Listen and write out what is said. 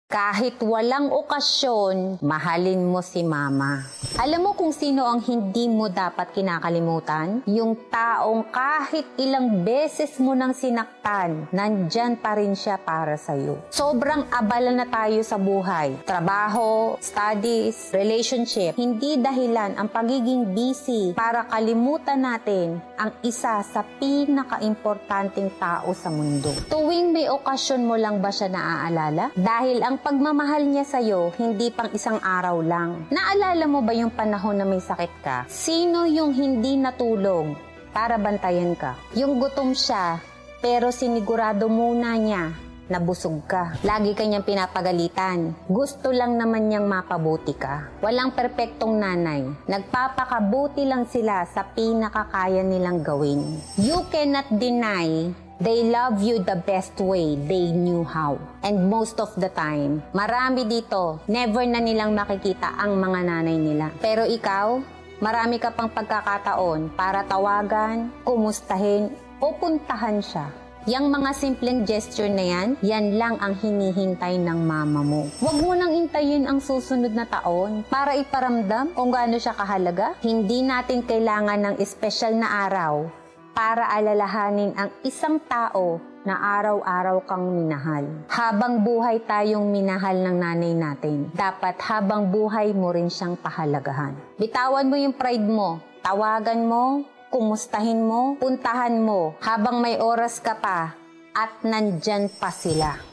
Kahit walang okasyon, mahalin mo si mama. Alam mo kung sino ang hindi mo dapat kinakalimutan? Yung taong kahit ilang beses mo nang sinaktan, nandyan pa rin siya para sa'yo. Sobrang abala na tayo sa buhay. Trabaho, studies, relationship. Hindi dahilan ang pagiging busy para kalimutan natin ang isa sa pinaka-importanting tao sa mundo. Tuwing may okasyon mo lang ba siya naaalala? Dahil ang pagmamahal niya sa'yo, hindi pang isang araw lang. Naalala mo ba yung panahon na may sakit ka? Sino yung hindi natulong para bantayan ka? Yung gutom siya, pero sinigurado muna niya na busog ka. Lagi kanyang pinapagalitan. Gusto lang naman niyang mapabuti ka. Walang perpektong nanay. Nagpapakabuti lang sila sa pinakakaya nilang gawin. You cannot deny they love you the best way they knew how. And most of the time, marami dito, never na nilang makikita ang mga nanay nila. Pero ikaw, marami ka pang pagkakataon para tawagan, kumustahin, o puntahan siya. Yang mga simpleng gesture na yan lang ang hinihintay ng mama mo. Huwag mo nang intayin ang susunod na taon para iparamdam kung gaano siya kahalaga. Hindi natin kailangan ng espesyal na araw para alalahanin ang isang tao na araw-araw kang minahal. Habang buhay tayong minahal ng nanay natin, dapat habang buhay mo rin siyang pahalagahan. Bitawan mo yung pride mo, tawagan mo, kumustahin mo, puntahan mo habang may oras ka pa at nandyan pa sila.